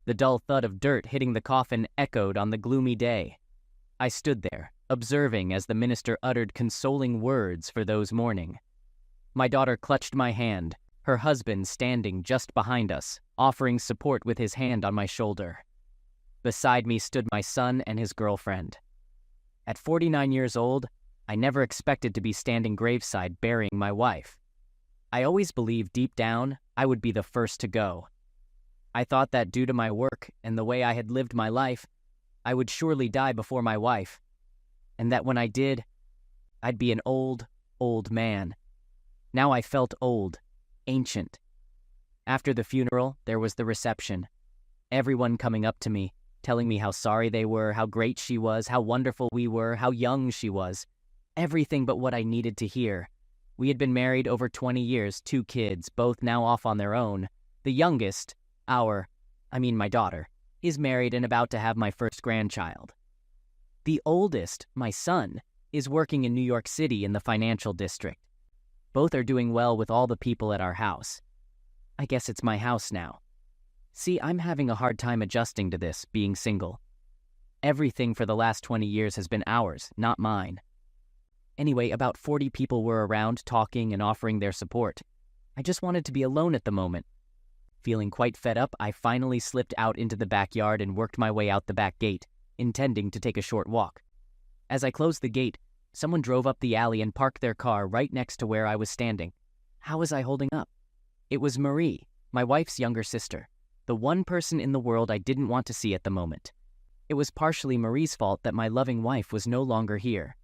The dull thud of dirt hitting the coffin echoed on the gloomy day. I stood there, observing as the minister uttered consoling words for those mourning. My daughter clutched my hand, her husband standing just behind us, offering support with his hand on my shoulder. Beside me stood my son and his girlfriend. At 49 years old, I never expected to be standing graveside burying my wife. I always believed deep down I would be the first to go. I thought that due to my work and the way I had lived my life, I would surely die before my wife, and that when I did, I'd be an old, old man. Now I felt old, ancient. After the funeral, there was the reception. Everyone coming up to me, telling me how sorry they were, how great she was, how wonderful we were, how young she was. Everything but what I needed to hear. We had been married over 20 years, 2 kids, both now off on their own. The youngest, my daughter, is married and about to have my first grandchild. The oldest, my son, is working in New York City in the financial district. Both are doing well with all the people at our house. I guess it's my house now. See, I'm having a hard time adjusting to this, being single. Everything for the last 20 years has been ours, not mine. Anyway, about 40 people were around talking and offering their support. I just wanted to be alone at the moment. Feeling quite fed up, I finally slipped out into the backyard and worked my way out the back gate, intending to take a short walk. As I closed the gate, someone drove up the alley and parked their car right next to where I was standing. How was I holding up? It was Marie, my wife's younger sister, the one person in the world I didn't want to see at the moment. It was partially Marie's fault that my loving wife was no longer here.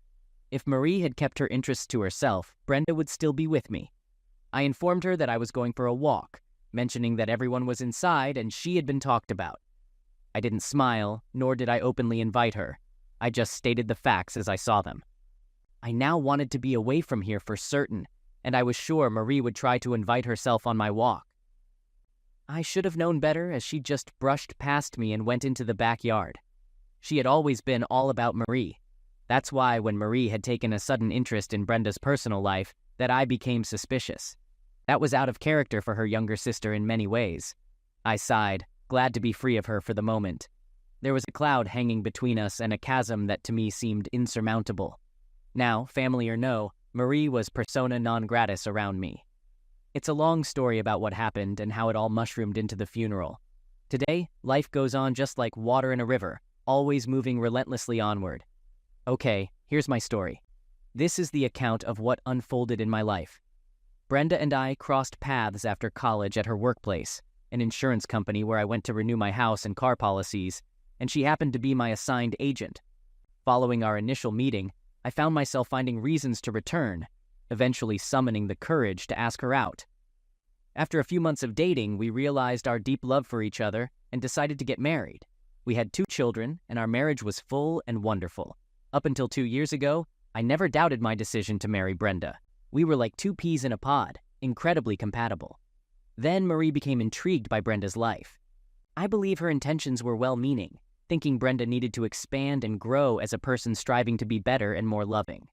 If Marie had kept her interests to herself, Brenda would still be with me. I informed her that I was going for a walk, mentioning that everyone was inside and she had been talked about. I didn't smile, nor did I openly invite her. I just stated the facts as I saw them. I now wanted to be away from here for certain, and I was sure Marie would try to invite herself on my walk. I should have known better as she just brushed past me and went into the backyard. She had always been all about Marie. That's why when Marie had taken a sudden interest in Brenda's personal life, that I became suspicious. That was out of character for her younger sister in many ways. I sighed, glad to be free of her for the moment. There was a cloud hanging between us and a chasm that to me seemed insurmountable. Now, family or no, Marie was persona non gratis around me. It's a long story about what happened and how it all mushroomed into the funeral. Today, life goes on just like water in a river, always moving relentlessly onward. Okay, here's my story. This is the account of what unfolded in my life. Brenda and I crossed paths after college at her workplace, an insurance company where I went to renew my house and car policies, and she happened to be my assigned agent. Following our initial meeting, I found myself finding reasons to return, eventually summoning the courage to ask her out. After a few months of dating, we realized our deep love for each other and decided to get married. We had 2 children, and our marriage was full and wonderful. Up until 2 years ago, I never doubted my decision to marry Brenda. We were like 2 peas in a pod, incredibly compatible. Then Marie became intrigued by Brenda's life. I believe her intentions were well-meaning, thinking Brenda needed to expand and grow as a person striving to be better and more loving.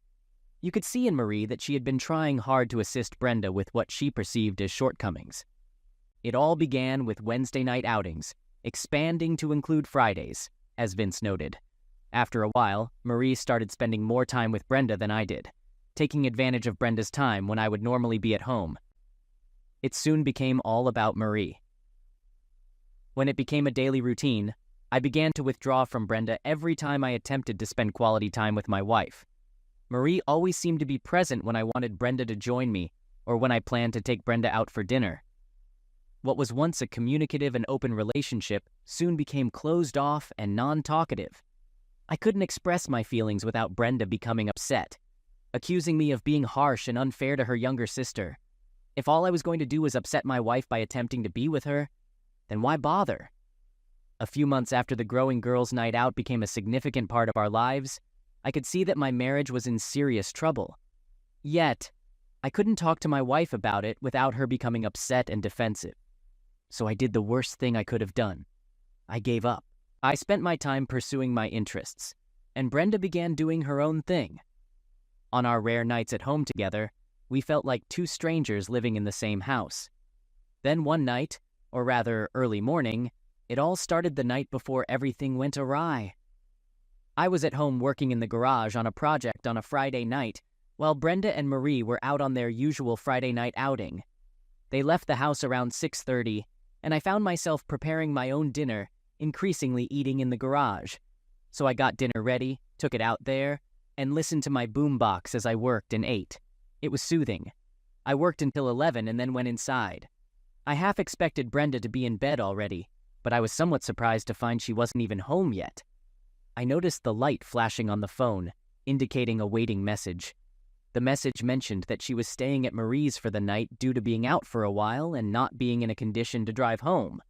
You could see in Marie that she had been trying hard to assist Brenda with what she perceived as shortcomings. It all began with Wednesday night outings, expanding to include Fridays, as Vince noted. After a while, Marie started spending more time with Brenda than I did, taking advantage of Brenda's time when I would normally be at home. It soon became all about Marie. When it became a daily routine, I began to withdraw from Brenda every time I attempted to spend quality time with my wife. Marie always seemed to be present when I wanted Brenda to join me or when I planned to take Brenda out for dinner. What was once a communicative and open relationship soon became closed off and non-talkative. I couldn't express my feelings without Brenda becoming upset, accusing me of being harsh and unfair to her younger sister. If all I was going to do was upset my wife by attempting to be with her, then why bother? A few months after the growing girls' night out became a significant part of our lives, I could see that my marriage was in serious trouble. Yet, I couldn't talk to my wife about it without her becoming upset and defensive. So I did the worst thing I could have done. I gave up. I spent my time pursuing my interests, and Brenda began doing her own thing. On our rare nights at home together, we felt like 2 strangers living in the same house. Then one night, or rather early morning, It all started the night before everything went awry. I was at home working in the garage on a project on a Friday night, while Brenda and Marie were out on their usual Friday night outing. They left the house around 6:30, and I found myself preparing my own dinner, increasingly eating in the garage. So I got dinner ready, took it out there, and listened to my boombox as I worked and ate. It was soothing. I worked until 11 and then went inside. I half expected Brenda to be in bed already, but I was somewhat surprised to find she wasn't even home yet. I noticed the light flashing on the phone, indicating a waiting message. The message mentioned that she was staying at Marie's for the night due to being out for a while and not being in a condition to drive home.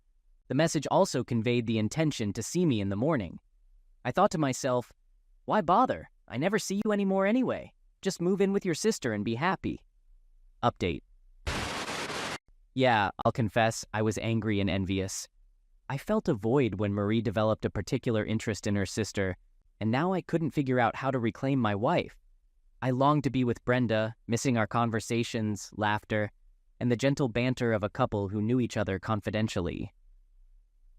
The message also conveyed the intention to see me in the morning. I thought to myself, why bother? I never see you anymore anyway. Just move in with your sister and be happy. Update. Yeah, I'll confess, I was angry and envious. I felt a void when Marie developed a particular interest in her sister, and now I couldn't figure out how to reclaim my wife. I longed to be with Brenda, missing our conversations, laughter, and the gentle banter of a couple who knew each other confidentially.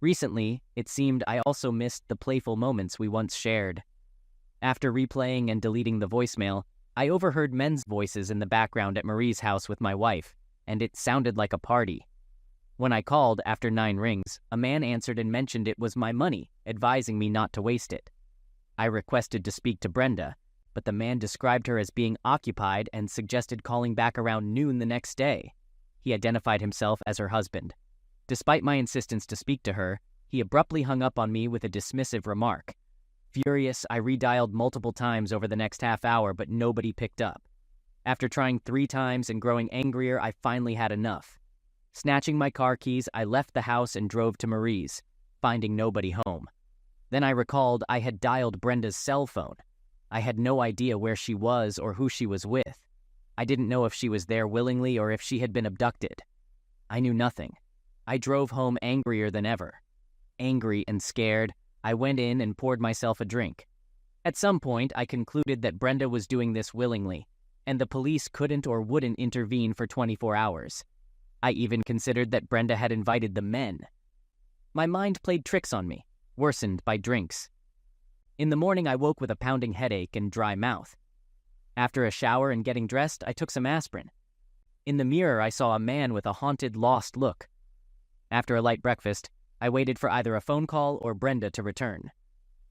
Recently, it seemed I also missed the playful moments we once shared. After replaying and deleting the voicemail, I overheard men's voices in the background at Marie's house with my wife, and it sounded like a party. When I called after 9 rings, a man answered and mentioned it was my money, advising me not to waste it. I requested to speak to Brenda, but the man described her as being occupied and suggested calling back around noon the next day. He identified himself as her husband. Despite my insistence to speak to her, he abruptly hung up on me with a dismissive remark. Furious, I redialed multiple times over the next half hour, but nobody picked up. After trying 3 times and growing angrier, I finally had enough. Snatching my car keys, I left the house and drove to Marie's, finding nobody home. Then I recalled I had dialed Brenda's cell phone. I had no idea where she was or who she was with. I didn't know if she was there willingly or if she had been abducted. I knew nothing. I drove home angrier than ever. Angry and scared, I went in and poured myself a drink. At some point, I concluded that Brenda was doing this willingly, and the police couldn't or wouldn't intervene for 24 hours. I even considered that Brenda had invited the men. My mind played tricks on me, worsened by drinks. In the morning, I woke with a pounding headache and dry mouth. After a shower and getting dressed, I took some aspirin. In the mirror, I saw a man with a haunted, lost look. After a light breakfast, I waited for either a phone call or Brenda to return.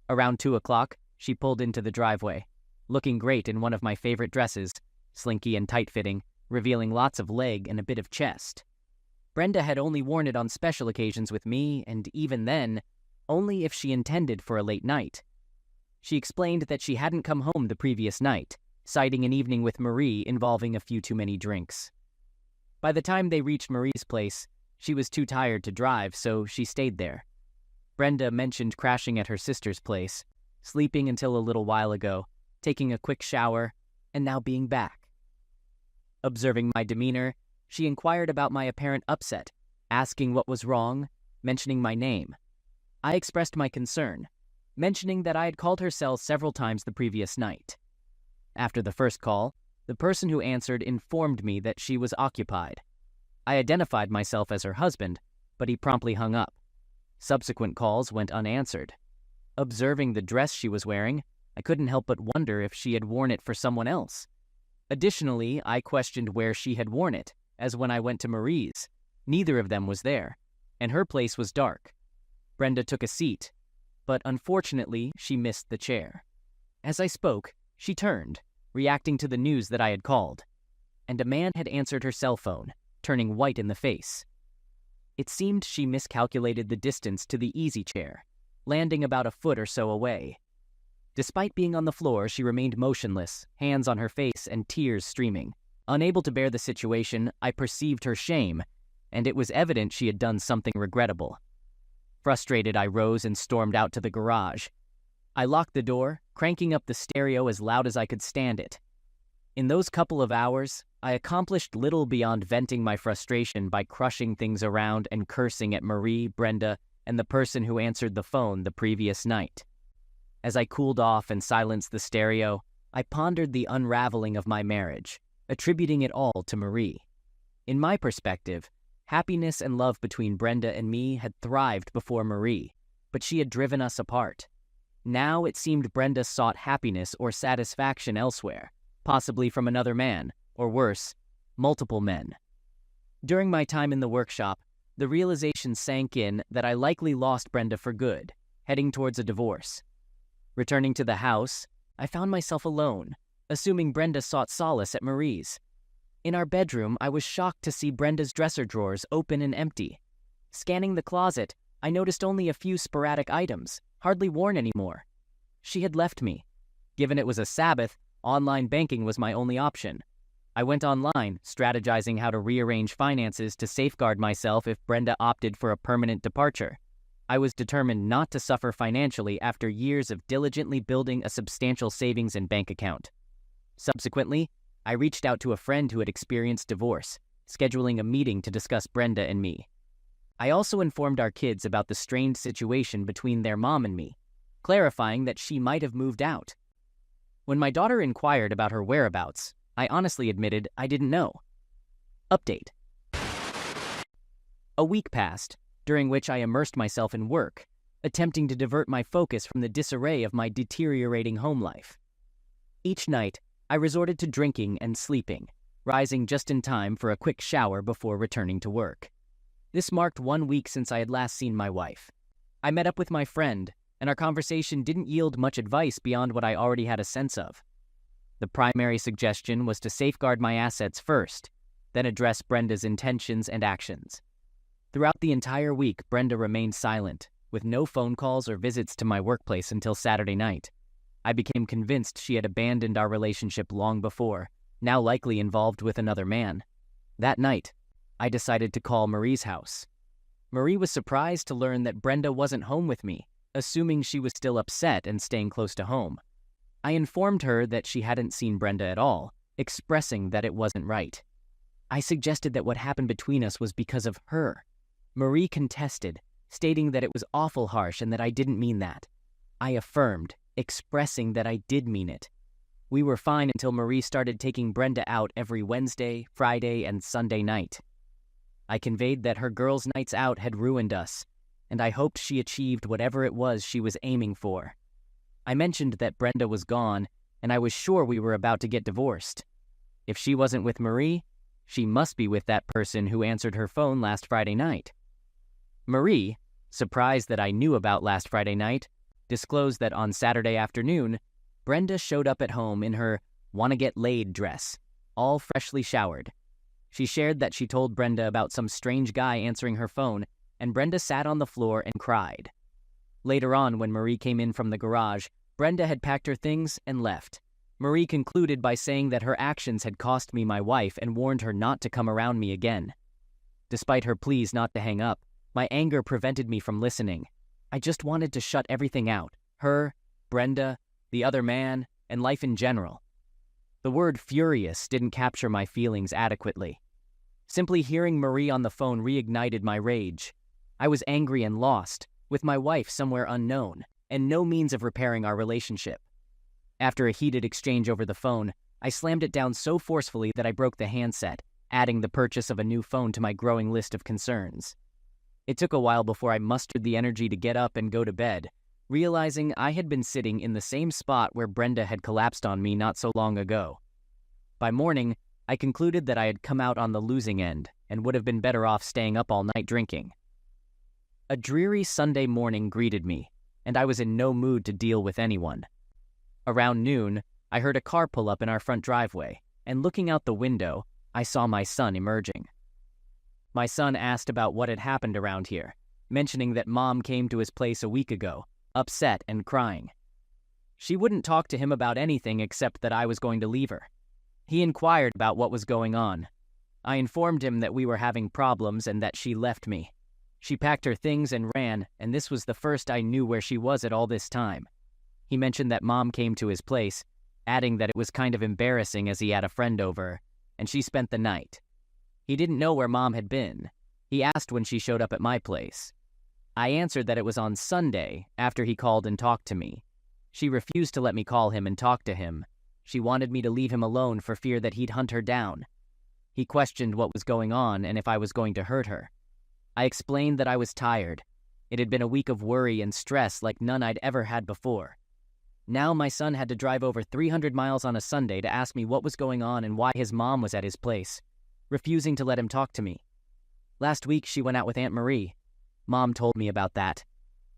Around 2 o'clock, she pulled into the driveway, looking great in one of my favorite dresses, slinky and tight-fitting, revealing lots of leg and a bit of chest. Brenda had only worn it on special occasions with me, and even then, only if she intended for a late night. She explained that she hadn't come home the previous night, citing an evening with Marie involving a few too many drinks. By the time they reached Marie's place, she was too tired to drive, so she stayed there. Brenda mentioned crashing at her sister's place, sleeping until a little while ago, taking a quick shower, and now being back. Observing my demeanor, she inquired about my apparent upset, asking what was wrong, mentioning my name. I expressed my concern, mentioning that I had called her cell several times the previous night. After the first call, the person who answered informed me that she was occupied. I identified myself as her husband, but he promptly hung up. Subsequent calls went unanswered. Observing the dress she was wearing, I couldn't help but wonder if she had worn it for someone else. Additionally, I questioned where she had worn it, as when I went to Marie's, neither of them was there, and her place was dark. Brenda took a seat, but unfortunately, she missed the chair. As I spoke, she turned, reacting to the news that I had called, and a man had answered her cell phone, turning white in the face. It seemed she miscalculated the distance to the easy chair, landing about a foot or so away. Despite being on the floor, she remained motionless, hands on her face and tears streaming. Unable to bear the situation, I perceived her shame, and it was evident she had done something regrettable. Frustrated, I rose and stormed out to the garage. I locked the door, cranking up the stereo as loud as I could stand it. In those couple of hours, I accomplished little beyond venting my frustration by crushing things around and cursing at Marie, Brenda, and the person who answered the phone the previous night. As I cooled off and silenced the stereo, I pondered the unraveling of my marriage, attributing it all to Marie. In my perspective, Happiness and love between Brenda and me had thrived before Marie, but she had driven us apart. Now it seemed Brenda sought happiness or satisfaction elsewhere, possibly from another man, or worse, multiple men. During my time in the workshop, the realization sank in that I likely lost Brenda for good, heading towards a divorce. Returning to the house, I found myself alone, assuming Brenda sought solace at Marie's. In our bedroom, I was shocked to see Brenda's dresser drawers open and empty. Scanning the closet, I noticed only a few sporadic items, hardly worn anymore. She had left me. Given it was a Sabbath, online banking was my only option. I went online, strategizing how to rearrange finances to safeguard myself if Brenda opted for a permanent departure. I was determined not to suffer financially after years of diligently building a substantial savings and bank account. Subsequently, I reached out to a friend who had experienced divorce, scheduling a meeting to discuss Brenda and me. I also informed our kids about the strained situation between their mom and me, clarifying that she might have moved out. When my daughter inquired about her whereabouts, I honestly admitted I didn't know. Update. A week passed, during which I immersed myself in work, attempting to divert my focus from the disarray of my deteriorating home life. Each night, I resorted to drinking and sleeping, rising just in time for a quick shower before returning to work. This marked 1 week since I had last seen my wife. I met up with my friend, and our conversation didn't yield much advice beyond what I already had a sense of. The primary suggestion was to safeguard my assets first, then address Brenda's intentions and actions. Throughout the entire week, Brenda remained silent, with no phone calls or visits to my workplace until Saturday night. I became convinced she had abandoned our relationship long before, now likely involved with another man. That night, I decided to call Marie's house. Marie was surprised to learn that Brenda wasn't home with me, assuming she was still upset and staying close to home. I informed her that she hadn't seen Brenda at all, expressing that it wasn't right. I suggested that what happened between us was because of her. Marie contested, stating that it was awful harsh and that I didn't mean that. I affirmed, expressing that I did mean it. We were fine until Marie started taking Brenda out every Wednesday, Friday, and Sunday night. I conveyed that her girls' nights out had ruined us, and I hoped she achieved whatever it was she was aiming for. I mentioned that Brenda was gone, and I was sure we were about to get divorced. If she wasn't with Marie, she must be with that person who answered her phone last Friday night. Marie, surprised that I knew about last Friday night, disclosed that on Saturday afternoon, Brenda showed up at home in her wanna-get-laid dress, all freshly showered. She shared that she told Brenda about some strange guy answering her phone, and Brenda sat on the floor and cried. Later on, when Marie came in from the garage, Brenda had packed her things and left. Marie concluded by saying that her actions had cost me my wife and warned her not to come around me again. Despite her pleas not to hang up, my anger prevented me from listening. I just wanted to shut everything out. Her, Brenda, the other man, and life in general. The word furious didn't capture my feelings adequately. Simply hearing Marie on the phone reignited my rage. I was angry and lost, with my wife somewhere unknown, and no means of repairing our relationship. After a heated exchange over the phone, I slammed it down so forcefully that I broke the handset, adding the purchase of a new phone to my growing list of concerns. It took a while before I mustered the energy to get up and go to bed, realizing I had been sitting in the same spot where Brenda had collapsed on me not so long ago. By morning, I concluded that I had come out on the losing end and would have been better off staying up all night drinking. A dreary Sunday morning greeted me, and I was in no mood to deal with anyone. Around noon, I heard a car pull up in our front driveway, and looking out the window, I saw my son emerging. My son asked about what had happened around here, mentioning that Mom came to his place a week ago, upset and crying. She wouldn't talk to him about anything except that I was going to leave her. He inquired about what was going on. I informed him that we were having problems and that she left me. She packed her things and ran, and this was the first I knew where she was at all this time. He mentioned that Mom came to his place, adding that it was kind of embarrassing as he had a friend over, and she spent the night. He didn't know where Mom had been. He asked when she showed up at my place. I answered that it was on Sunday, after he called and talked to me. She refused to let me call him and talk to him. She wanted me to leave him alone for fear that he'd hunt her down. He questioned what was going on and if I was going to hurt her. I explained that I was tired. It had been a week of worry and stress like none I'd ever had before. Now my son had to drive over 300 miles on a Sunday to ask me what was going on and why his mom was at his place, refusing to let him talk to me. Last week she went out with Aunt Marie. Mom told me about that.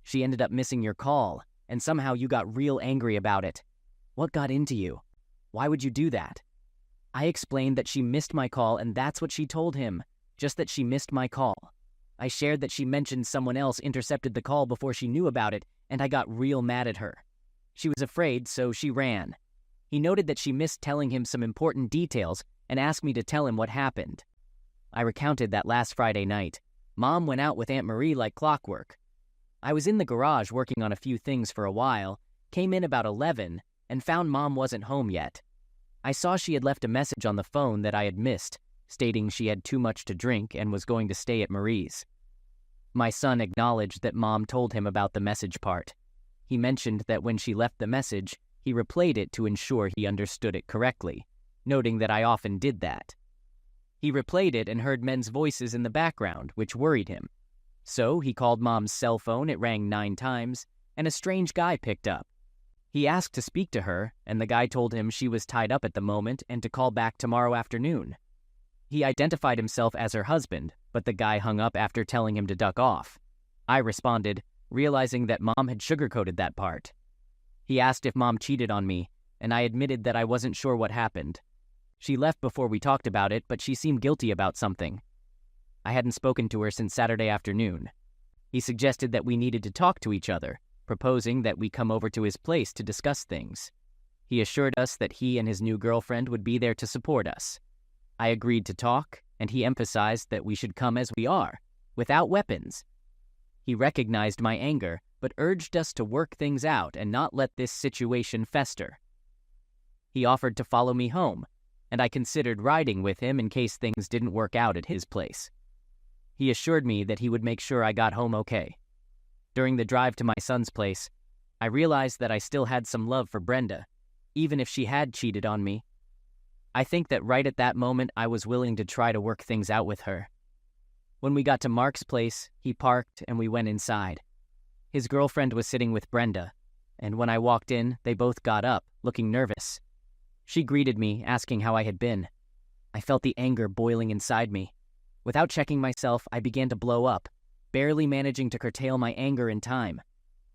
She ended up missing your call, and somehow you got real angry about it. What got into you? Why would you do that? I explained that she missed my call and that's what she told him, just that she missed my call. I shared that she mentioned someone else intercepted the call before she knew about it, and I got real mad at her. She was afraid, so she ran. He noted that she missed telling him some important details and asked me to tell him what happened. I recounted that last Friday night. Mom went out with Aunt Marie like clockwork. I was in the garage working on a few things for a while, came in about 11, and found Mom wasn't home yet. I saw she had left a message on the phone that I had missed, stating she had too much to drink and was going to stay at Marie's. My son acknowledged that Mom told him about the message part. He mentioned that when she left the message, he replayed it to ensure he understood it correctly, noting that I often did that. He replayed it and heard men's voices in the background, which worried him. So he called Mom's cell phone, it rang 9 times, and a strange guy picked up. He asked to speak to her, and the guy told him she was tied up at the moment and to call back tomorrow afternoon. He identified himself as her husband, but the guy hung up after telling him to duck off. I responded, realizing that Mom had sugarcoated that part. He asked if Mom cheated on me, and I admitted that I wasn't sure what happened. She left before we talked about it, but she seemed guilty about something. I hadn't spoken to her since Saturday afternoon. He suggested that we needed to talk to each other, proposing that we come over to his place to discuss things. He assured us that he and his new girlfriend would be there to support us. I agreed to talk, and he emphasized that we should come as we are, without weapons. He recognized my anger, but urged us to work things out and not let this situation fester. He offered to follow me home, and I considered riding with him in case things didn't work out at his place. He assured me that he would make sure I got home okay. During the drive to my son's place, I realized that I still had some love for Brenda, even if she had cheated on me. I think that right at that moment I was willing to try to work things out with her. When we got to Mark's place, he parked and we went inside. His girlfriend was sitting with Brenda, and when I walked in, they both got up, looking nervous. She greeted me, asking how I had been. I felt the anger boiling inside me. Without checking myself, I began to blow up, barely managing to curtail my anger in time.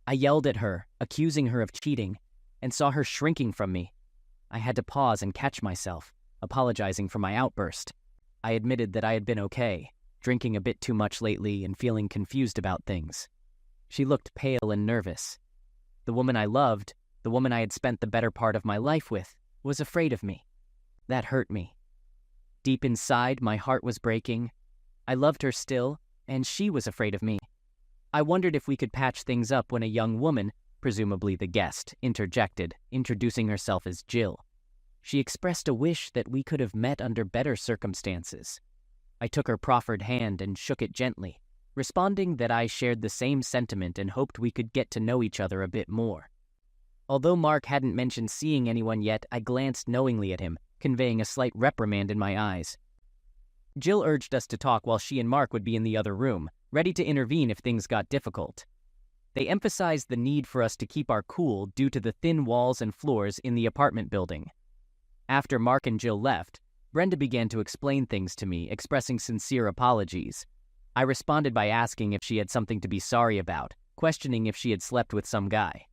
I yelled at her, accusing her of cheating, and saw her shrinking from me. I had to pause and catch myself, apologizing for my outburst. I admitted that I had been okay, drinking a bit too much lately and feeling confused about things. She looked pale and nervous. The woman I loved, the woman I had spent the better part of my life with, was afraid of me. That hurt me. Deep inside, my heart was breaking. I loved her still, and she was afraid of me. I wondered if we could patch things up when a young woman, presumably the guest, interjected, introducing herself as Jill. She expressed a wish that we could have met under better circumstances. I took her proffered hand and shook it gently, responding that I shared the same sentiment and hoped we could get to know each other a bit more. Although Mark hadn't mentioned seeing anyone yet, I glanced knowingly at him, conveying a slight reprimand in my eyes. Jill urged us to talk while she and Mark would be in the other room, ready to intervene if things got difficult. They emphasized the need for us to keep our cool due to the thin walls and floors in the apartment building. After Mark and Jill left, Brenda began to explain things to me, expressing sincere apologies. I responded by asking if she had something to be sorry about, questioning if she had slept with some guy.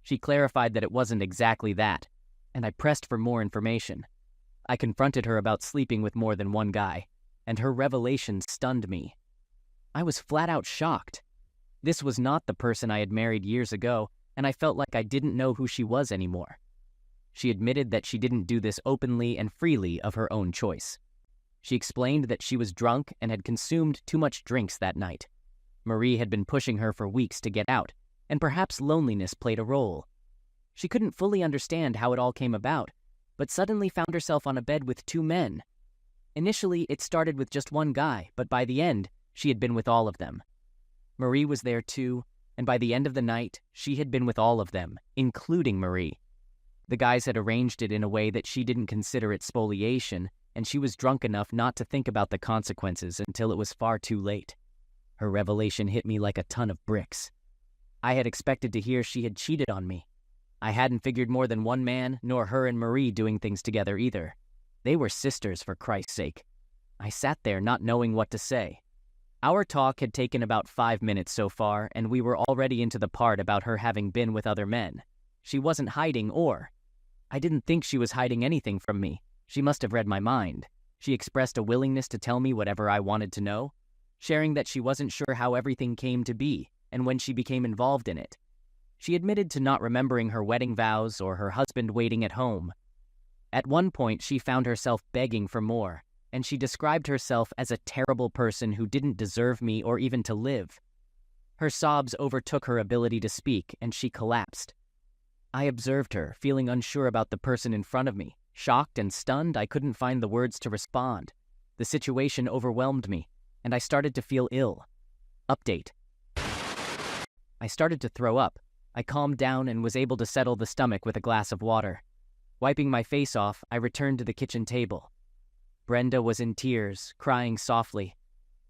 She clarified that it wasn't exactly that, and I pressed for more information. I confronted her about sleeping with more than one guy, and her revelation stunned me. I was flat out shocked. This was not the person I had married years ago, and I felt like I didn't know who she was anymore. She admitted that she didn't do this openly and freely of her own choice. She explained that she was drunk and had consumed too much drinks that night. Marie had been pushing her for weeks to get out, and perhaps loneliness played a role. She couldn't fully understand how it all came about, but suddenly found herself on a bed with 2 men. Initially, it started with just one guy, but by the end, she had been with all of them. Marie was there too, and by the end of the night, she had been with all of them, including Marie. The guys had arranged it in a way that she didn't consider it spoliation, and she was drunk enough not to think about the consequences until it was far too late. Her revelation hit me like a ton of bricks. I had expected to hear she had cheated on me. I hadn't figured more than one man, nor her and Marie doing things together either. They were sisters, for Christ's sake. I sat there not knowing what to say. Our talk had taken about 5 minutes so far, and we were already into the part about her having been with other men. She wasn't hiding I didn't think she was hiding anything from me. She must have read my mind. She expressed a willingness to tell me whatever I wanted to know, sharing that she wasn't sure how everything came to be and when she became involved in it. She admitted to not remembering her wedding vows or her husband waiting at home. At one point, she found herself begging for more, and she described herself as a terrible person who didn't deserve me or even to live. Her sobs overtook her ability to speak, and she collapsed. I observed her, feeling unsure about the person in front of me. Shocked and stunned, I couldn't find the words to respond. The situation overwhelmed me, and I started to feel ill. Update. I started to throw up. I calmed down and was able to settle the stomach with a glass of water. Wiping my face off, I returned to the kitchen table. Brenda was in tears, crying softly.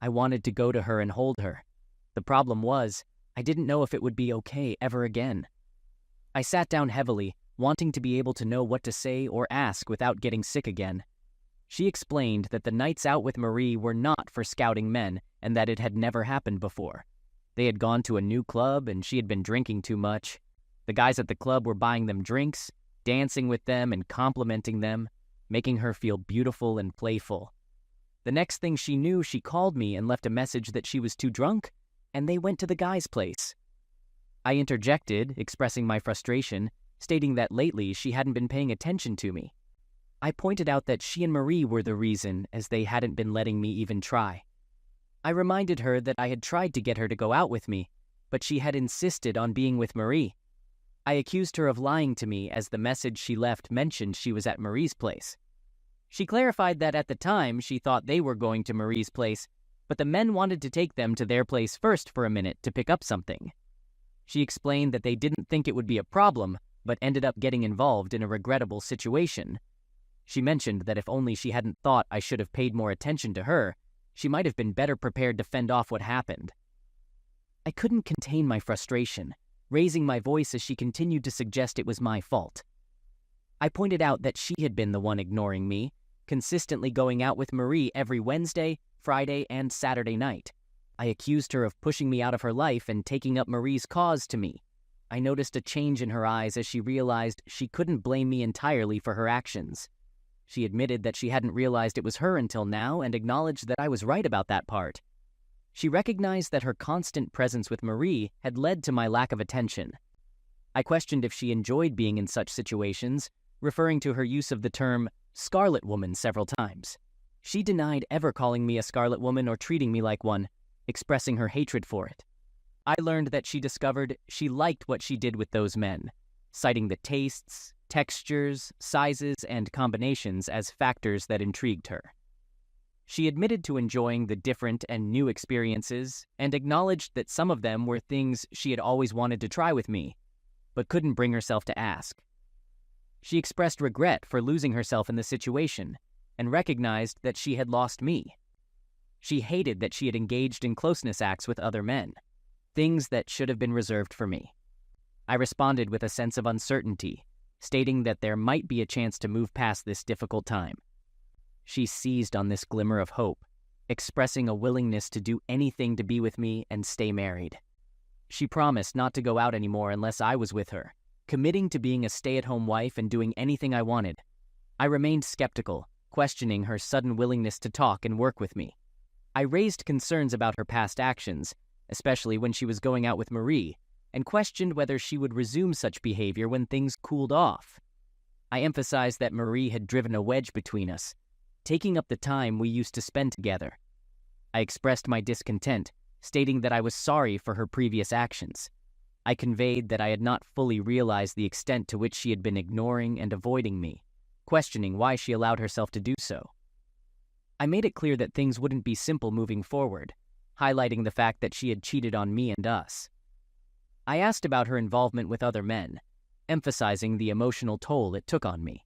I wanted to go to her and hold her. The problem was, I didn't know if it would be okay ever again. I sat down heavily, wanting to be able to know what to say or ask without getting sick again. She explained that the nights out with Marie were not for scouting men and that it had never happened before. They had gone to a new club and she had been drinking too much. The guys at the club were buying them drinks, dancing with them and complimenting them, making her feel beautiful and playful. The next thing she knew, she called me and left a message that she was too drunk, and they went to the guy's place. I interjected, expressing my frustration, stating that lately she hadn't been paying attention to me. I pointed out that she and Marie were the reason, as they hadn't been letting me even try. I reminded her that I had tried to get her to go out with me, but she had insisted on being with Marie. I accused her of lying to me as the message she left mentioned she was at Marie's place. She clarified that at the time she thought they were going to Marie's place, but the men wanted to take them to their place first for a minute to pick up something. She explained that they didn't think it would be a problem, but ended up getting involved in a regrettable situation. She mentioned that if only she hadn't thought I should have paid more attention to her, she might have been better prepared to fend off what happened. I couldn't contain my frustration, raising my voice as she continued to suggest it was my fault. I pointed out that she had been the one ignoring me, consistently going out with Marie every Wednesday, Friday, and Saturday night. I accused her of pushing me out of her life and taking up Marie's cause to me. I noticed a change in her eyes as she realized she couldn't blame me entirely for her actions. She admitted that she hadn't realized it was her until now and acknowledged that I was right about that part. She recognized that her constant presence with Marie had led to my lack of attention. I questioned if she enjoyed being in such situations, referring to her use of the term "Scarlet Woman" several times. She denied ever calling me a Scarlet Woman or treating me like one, expressing her hatred for it. I learned that she discovered she liked what she did with those men, citing the tastes, textures, sizes, and combinations as factors that intrigued her. She admitted to enjoying the different and new experiences and acknowledged that some of them were things she had always wanted to try with me, but couldn't bring herself to ask. She expressed regret for losing herself in the situation and recognized that she had lost me. She hated that she had engaged in closeness acts with other men, things that should have been reserved for me. I responded with a sense of uncertainty, stating that there might be a chance to move past this difficult time. She seized on this glimmer of hope, expressing a willingness to do anything to be with me and stay married. She promised not to go out anymore unless I was with her, committing to being a stay-at-home wife and doing anything I wanted. I remained skeptical, questioning her sudden willingness to talk and work with me. I raised concerns about her past actions, especially when she was going out with Marie, and questioned whether she would resume such behavior when things cooled off. I emphasized that Marie had driven a wedge between us, taking up the time we used to spend together. I expressed my discontent, stating that I was sorry for her previous actions. I conveyed that I had not fully realized the extent to which she had been ignoring and avoiding me, questioning why she allowed herself to do so. I made it clear that things wouldn't be simple moving forward, highlighting the fact that she had cheated on me and us. I asked about her involvement with other men, emphasizing the emotional toll it took on me.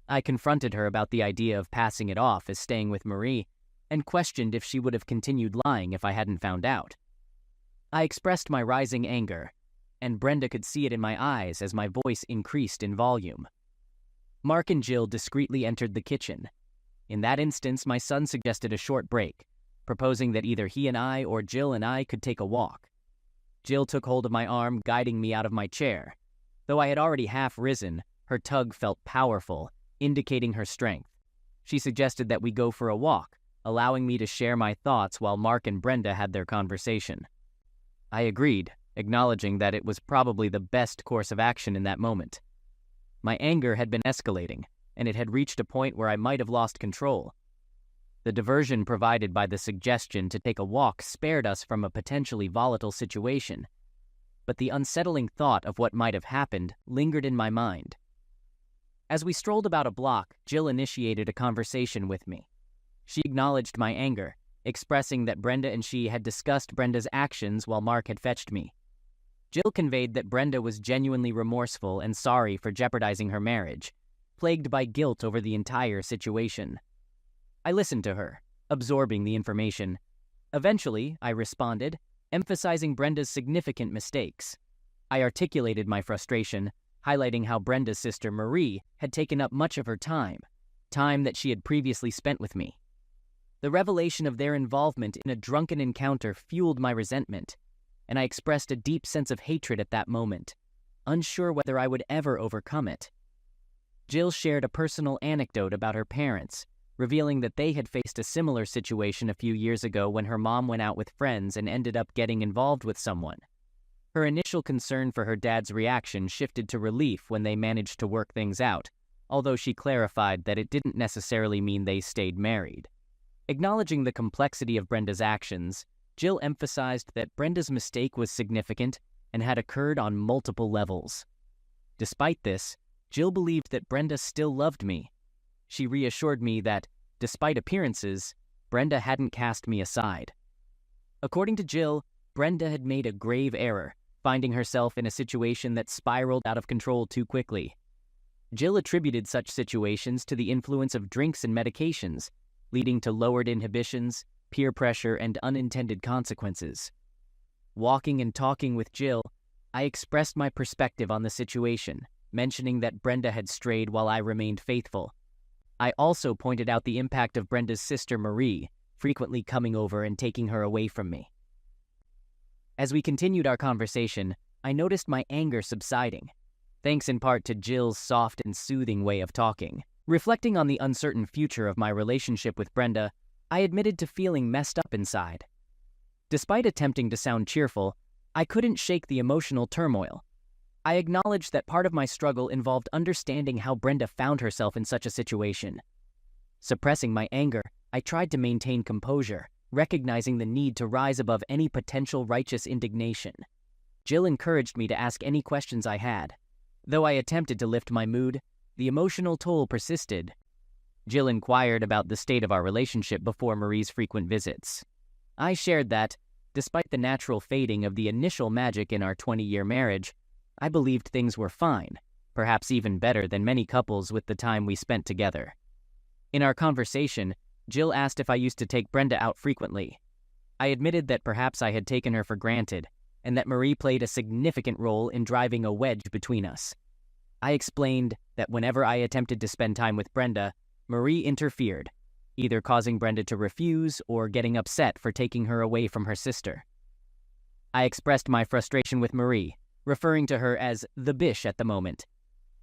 I confronted her about the idea of passing it off as staying with Marie, and questioned if she would have continued lying if I hadn't found out. I expressed my rising anger, and Brenda could see it in my eyes as my voice increased in volume. Mark and Jill discreetly entered the kitchen. In that instance, my son suggested a short break, proposing that either he and I or Jill and I could take a walk. Jill took hold of my arm, guiding me out of my chair. Though I had already half risen, her tug felt powerful, indicating her strength. She suggested that we go for a walk, allowing me to share my thoughts while Mark and Brenda had their conversation. I agreed, acknowledging that it was probably the best course of action in that moment. My anger had been escalating, and it had reached a point where I might have lost control. The diversion provided by the suggestion to take a walk spared us from a potentially volatile situation, but the unsettling thought of what might have happened lingered in my mind. As we strolled about a block, Jill initiated a conversation with me. She acknowledged my anger, expressing that Brenda and she had discussed Brenda's actions while Mark had fetched me. Jill conveyed that Brenda was genuinely remorseful and sorry for jeopardizing her marriage, plagued by guilt over the entire situation. I listened to her, absorbing the information. Eventually, I responded, emphasizing Brenda's significant mistakes. I articulated my frustration, highlighting how Brenda's sister Marie had taken up much of her time that she had previously spent with me. The revelation of their involvement in a drunken encounter fueled my resentment, and I expressed a deep sense of hatred at that moment, unsure whether I would ever overcome it. Jill shared a personal anecdote about her parents, revealing that they had faced a similar situation a few years ago when her mom went out with friends and ended up getting involved with someone. Her initial concern for her dad's reaction shifted to relief when they managed to work things out, although she clarified that it didn't necessarily mean they stayed married. Acknowledging the complexity of Brenda's actions, Jill emphasized that Brenda's mistake was significant and had occurred on multiple levels. Despite this, Jill believed that Brenda still loved me. She reassured me that, despite appearances, Brenda hadn't cast me aside. According to Jill, Brenda had made a grave error, finding herself in a situation that spiraled out of control too quickly. Jill attributed such situations to the influence of drinks and medications, leading to lowered inhibitions, peer pressure, and unintended consequences. Walking and talking with Jill, I expressed my perspective on the situation, mentioning that Brenda had strayed while I remained faithful. I also pointed out the impact of Brenda's sister Marie, frequently coming over and taking her away from me. As we continued our conversation, I noticed my anger subsiding, thanks in part to Jill's soft and soothing way of talking. Reflecting on the uncertain future of my relationship with Brenda, I admitted to feeling messed up inside. Despite attempting to sound cheerful, I couldn't shake the emotional turmoil. I acknowledged that part of my struggle involved understanding how Brenda found herself in such a situation. Suppressing my anger, I tried to maintain composure, recognizing the need to rise above any potential righteous indignation. Jill encouraged me to ask any questions I had. Though I attempted to lift my mood, the emotional toll persisted. Jill inquired about the state of our relationship before Marie's frequent visits. I shared that, despite the natural fading of the initial magic in our 20-year marriage, I believed things were fine, perhaps even better than many couples with the time we spent together. In our conversation, Jill asked if I used to take Brenda out frequently. I admitted that perhaps I had taken her for granted, and that Marie played a significant role in driving a wedge between us. I explained that whenever I attempted to spend time with Brenda, Marie interfered, either causing Brenda to refuse or getting upset for taking her away from her sister. I expressed my frustration with Marie, referring to her as the bish at the moment.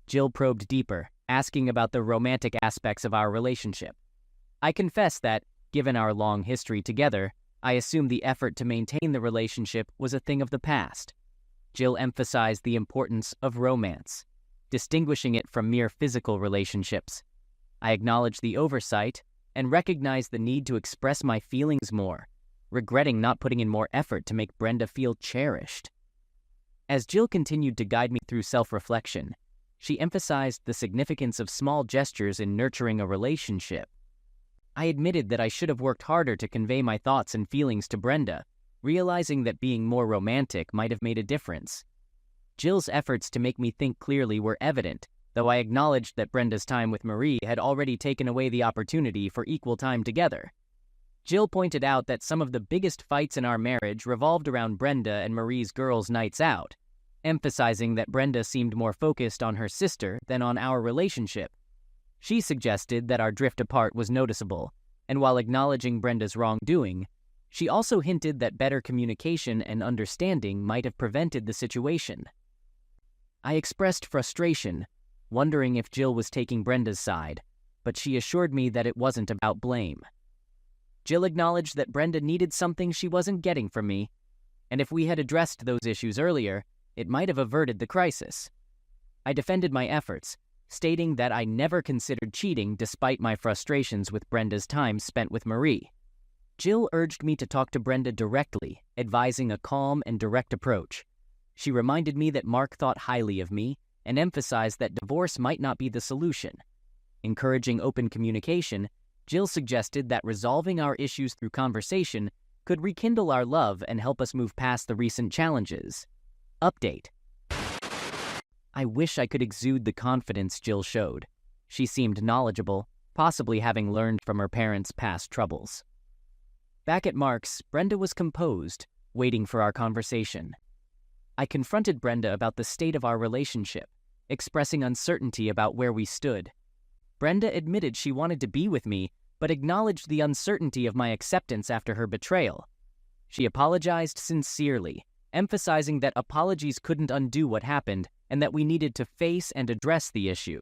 Jill probed deeper, asking about the romantic aspects of our relationship. I confessed that, given our long history together, I assumed the effort to maintain the relationship was a thing of the past. Jill emphasized the importance of romance, distinguishing it from mere physical relationships. I acknowledged the oversight and recognized the need to express my feelings more, regretting not putting in more effort to make Brenda feel cherished. As Jill continued to guide me through self-reflection, she emphasized the significance of small gestures in nurturing a relationship. I admitted that I should have worked harder to convey my thoughts and feelings to Brenda, realizing that being more romantic might have made a difference. Jill's efforts to make me think clearly were evident, though I acknowledged that Brenda's time with Marie had already taken away the opportunity for equal time together. Jill pointed out that some of the biggest fights in our marriage revolved around Brenda and Marie's girls' nights out, emphasizing that Brenda seemed more focused on her sister than on our relationship. She suggested that our drift apart was noticeable, and while acknowledging Brenda's wrongdoing, she also hinted that better communication and understanding might have prevented the situation. I expressed frustration, wondering if Jill was taking Brenda's side, but she assured me that it wasn't about blame. Jill acknowledged that Brenda needed something she wasn't getting from me, and if we had addressed those issues earlier, it might have averted the crisis. I defended my efforts, stating that I never considered cheating despite my frustrations with Brenda's time spent with Marie. Jill urged me to talk to Brenda directly, advising a calm and direct approach. She reminded me that Mark thought highly of me and emphasized that divorce might not be the solution. Encouraging open communication, Jill suggested that resolving our issues through conversation could rekindle our love and help us move past the recent challenges. Update. I wish I could exude the confidence Jill showed. She seemed knowledgeable, possibly having learned from her parents' past troubles. Back at Mark's, Brenda was composed, waiting for our conversation. I confronted Brenda about the state of our relationship, expressing uncertainty about where we stood. Brenda admitted she wanted to be with me, but acknowledged the uncertainty of my acceptance after her betrayal. She apologized sincerely, emphasizing that apologies couldn't undo what happened and that we needed to face and address the issue.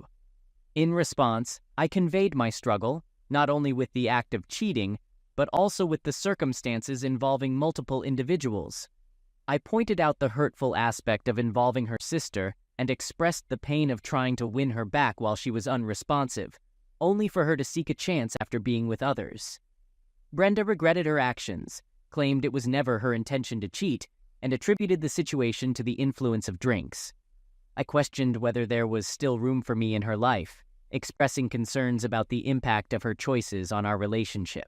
In response, I conveyed my struggle, not only with the act of cheating, but also with the circumstances involving multiple individuals. I pointed out the hurtful aspect of involving her sister and expressed the pain of trying to win her back while she was unresponsive, only for her to seek a chance after being with others. Brenda regretted her actions, claimed it was never her intention to cheat, and attributed the situation to the influence of drinks. I questioned whether there was still room for me in her life, expressing concerns about the impact of her choices on our relationship.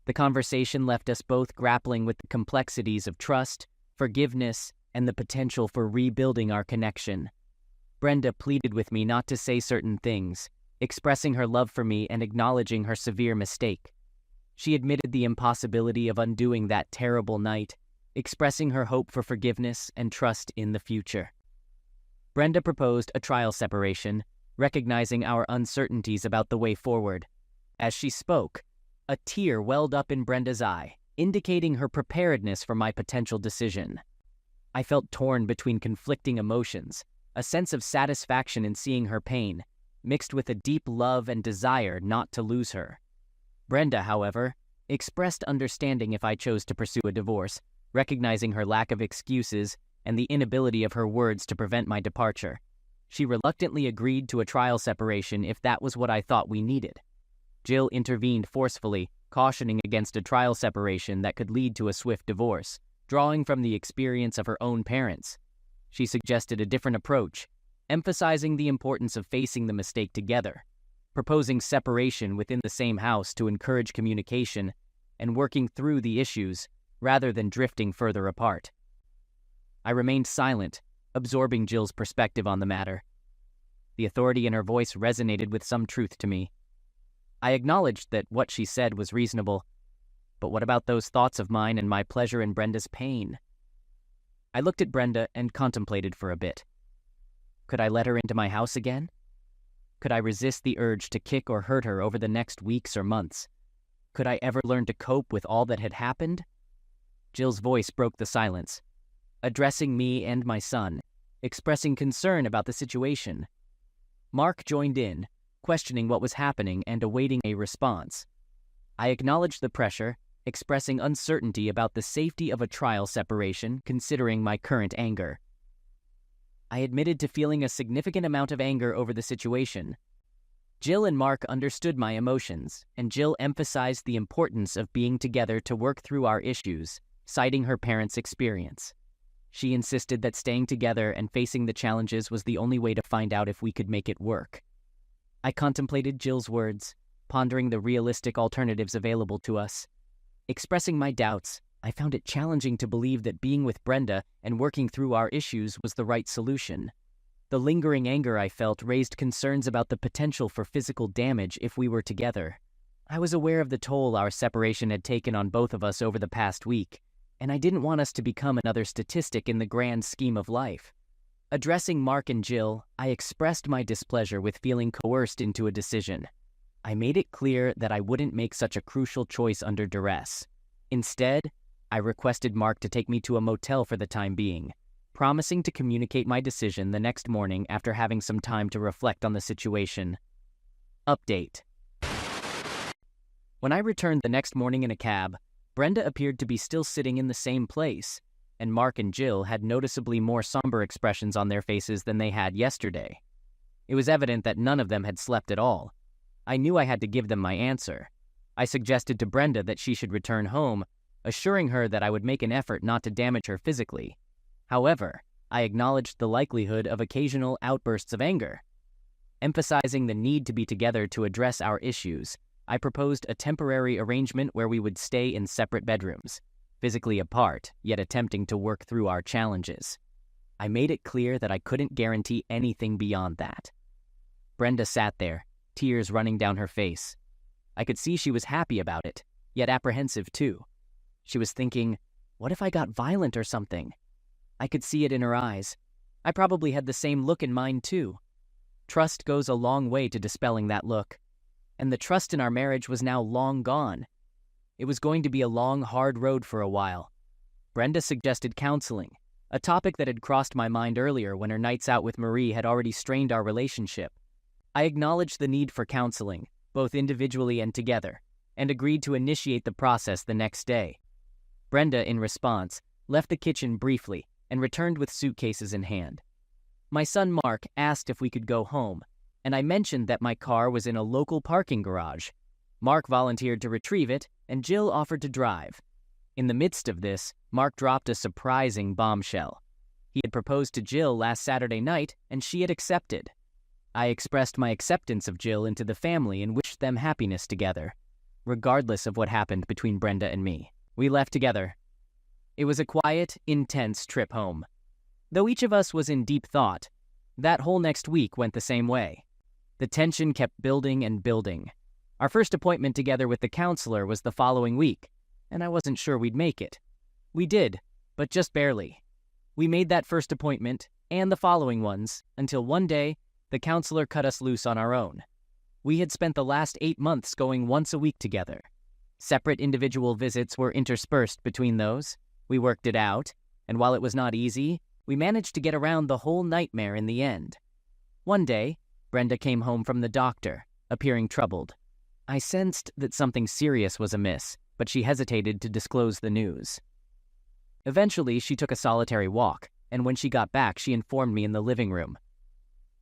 The conversation left us both grappling with the complexities of trust, forgiveness, and the potential for rebuilding our connection. Brenda pleaded with me not to say certain things, expressing her love for me and acknowledging her severe mistake. She admitted the impossibility of undoing that terrible night, expressing her hope for forgiveness and trust in the future. Brenda proposed a trial separation, recognizing our uncertainties about the way forward. As she spoke, a tear welled up in Brenda's eye, indicating her preparedness for my potential decision. I felt torn between conflicting emotions, a sense of satisfaction in seeing her pain, mixed with a deep love and desire not to lose her. Brenda, however, expressed understanding if I chose to pursue a divorce, recognizing her lack of excuses and the inability of her words to prevent my departure. She reluctantly agreed to a trial separation if that was what I thought we needed. Jill intervened forcefully, cautioning against a trial separation that could lead to a swift divorce, drawing from the experience of her own parents. She suggested a different approach, emphasizing the importance of facing the mistake together, proposing separation within the same house to encourage communication, and working through the issues rather than drifting further apart. I remained silent, absorbing Jill's perspective on the matter. The authority in her voice resonated with some truth to me. I acknowledged that what she said was reasonable, but what about those thoughts of mine and my pleasure in Brenda's pain? I looked at Brenda and contemplated for a bit. Could I let her into my house again? Could I resist the urge to kick or hurt her over the next weeks or months? Could I ever learn to cope with all that had happened? Jill's voice broke the silence, addressing me and my son, expressing concern about the situation. Mark joined in, questioning what was happening and awaiting a response. I acknowledged the pressure, expressing uncertainty about the safety of a trial separation considering my current anger. I admitted to feeling a significant amount of anger over the situation. Jill and Mark understood my emotions, and Jill emphasized the importance of being together to work through our issues, citing her parents' experience. She insisted that staying together and facing the challenges was the only way to find out if we could make it work. I contemplated Jill's words, pondering the realistic alternatives available to us. Expressing my doubts, I found it challenging to believe that being with Brenda and working through our issues was the right solution. The lingering anger I felt raised concerns about the potential for physical damage if we were together. I was aware of the toll our separation had taken on both of us over the past week, and I didn't want us to become another statistic in the grand scheme of life. Addressing Mark and Jill, I expressed my displeasure with feeling coerced into a decision. I made it clear that I wouldn't make such a crucial choice under duress. Instead, I requested Mark to take me to a motel for the time being, promising to communicate my decision the next morning after having some time to reflect on the situation. Update. When I returned the next morning in a cab, Brenda appeared to be still sitting in the same place, and Mark and Jill had noticeably more somber expressions on their faces than they had yesterday. It was evident that none of them had slept at all. I knew I had to give them my answer. I suggested to Brenda that she should return home, assuring her that I would make an effort not to damage her physically. However, I acknowledged the likelihood of occasional outbursts of anger. Emphasizing the need to be together to address our issues, I proposed a temporary arrangement where we would stay in separate bedrooms, physically apart, yet attempting to work through our challenges. I made it clear that I couldn't guarantee anything beyond that. Brenda sat there, tears running down her face. I could see she was happy about it, yet apprehensive too. She was thinking, what if I got violent or something? I could see it in her eyes. I probably had the same look in mine too. Trust goes a long way to dispelling that look. And the trust in our marriage was now long gone. It was going to be a long, hard road for a while. Brenda suggested counseling, a topic that had crossed my mind earlier when her nights out with Marie had already strained our relationship. I acknowledged the need for counseling, both individually and together, and agreed to initiate the process the next day. Brenda, in response, left the kitchen briefly and returned with suitcases in hand. My son Mark asked if we could go home, and I mentioned that my car was in a local parking garage. Mark volunteered to retrieve it, and Jill offered to drive. In the midst of this, Mark dropped a surprising bombshell. He had proposed to Jill last Saturday night, and she had accepted. I expressed my acceptance of Jill into the family and wished them happiness together, regardless of what happened between Brenda and me. We left together. It was a quiet, intense trip home. Though each of us was in deep thought, that whole next week went the same way. The tension kept building and building. Our first appointment together with the counselor was the following week, and I wasn't sure we'd make it. We did, but just barely. We made that first appointment, and the following ones, until one day, the counselor cut us loose on our own. We had spent the last 8 months going once a week together. Separate individual visits were interspersed between those. We worked it out, and while it was not easy, we managed to get around the whole nightmare in the end. One day, Brenda came home from the doctor, appearing troubled. I sensed that something serious was amiss, but she hesitated to disclose the news. Eventually, she took a solitary walk, and when she got back, she informed me in the living room.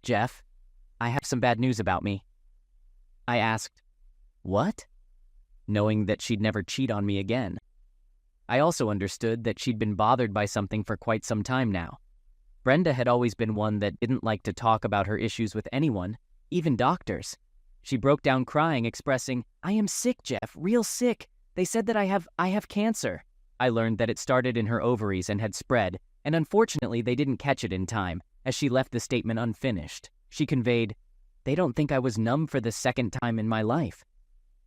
"Jeff, I have some bad news about me." I asked, "What?" knowing that she'd never cheat on me again. I also understood that she'd been bothered by something for quite some time now. Brenda had always been one that didn't like to talk about her issues with anyone, even doctors. She broke down crying, expressing, "I am sick, Jeff, real sick. They said that I have cancer." I learned that it started in her ovaries and had spread, and unfortunately they didn't catch it in time, as she left the statement unfinished. She conveyed, "They don't think I was numb for the second time in my life."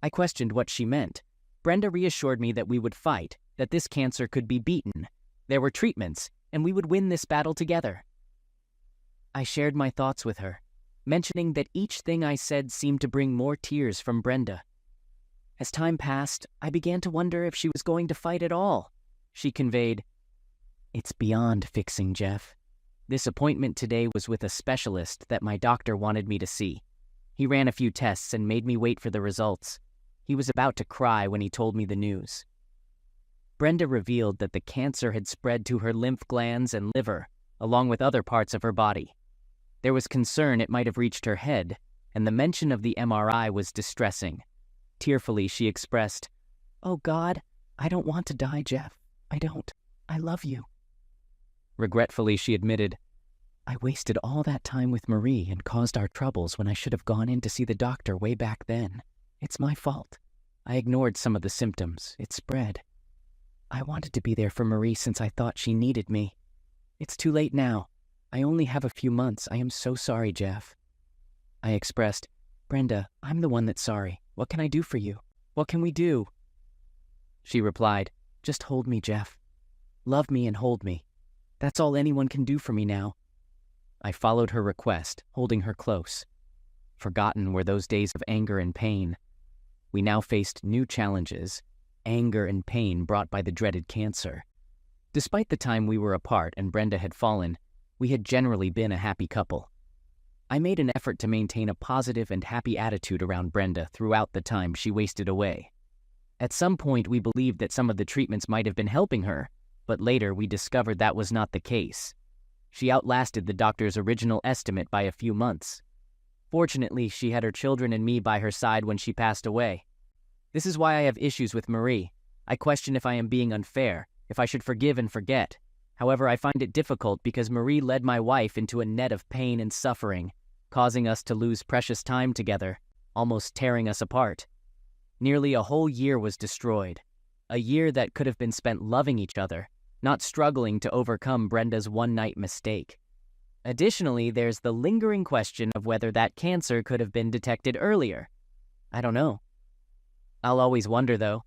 I questioned what she meant. Brenda reassured me that we would fight, that this cancer could be beaten. There were treatments, and we would win this battle together. I shared my thoughts with her, mentioning that each thing I said seemed to bring more tears from Brenda. As time passed, I began to wonder if she was going to fight at all. She conveyed, "It's beyond fixing, Jeff. This appointment today was with a specialist that my doctor wanted me to see. He ran a few tests and made me wait for the results. He was about to cry when he told me the news." Brenda revealed that the cancer had spread to her lymph glands and liver, along with other parts of her body. There was concern it might have reached her head, and the mention of the MRI was distressing. Tearfully, she expressed, "Oh God, I don't want to die, Jeff. I don't. I love you." Regretfully, she admitted, "I wasted all that time with Marie and caused our troubles when I should have gone in to see the doctor way back then. It's my fault. I ignored some of the symptoms. It spread. I wanted to be there for Marie since I thought she needed me. It's too late now. I only have a few months. I am so sorry, Jeff. I expressed, Brenda, I'm the one that's sorry. What can I do for you? What can we do? She replied, just hold me, Jeff. Love me and hold me. That's all anyone can do for me now. I followed her request, holding her close. Forgotten were those days of anger and pain. We now faced new challenges, anger and pain brought by the dreaded cancer. Despite the time we were apart and Brenda had fallen, we had generally been a happy couple. I made an effort to maintain a positive and happy attitude around Brenda throughout the time she wasted away. At some point, we believed that some of the treatments might have been helping her, but later we discovered that was not the case. She outlasted the doctor's original estimate by a few months. Fortunately, she had her children and me by her side when she passed away. This is why I have issues with Marie. I question if I am being unfair, if I should forgive and forget. However, I find it difficult because Marie led my wife into a net of pain and suffering, causing us to lose precious time together, almost tearing us apart. Nearly a whole year was destroyed, a year that could have been spent loving each other, not struggling to overcome Brenda's one-night mistake. Additionally, there's the lingering question of whether that cancer could have been detected earlier. I don't know. I'll always wonder, though,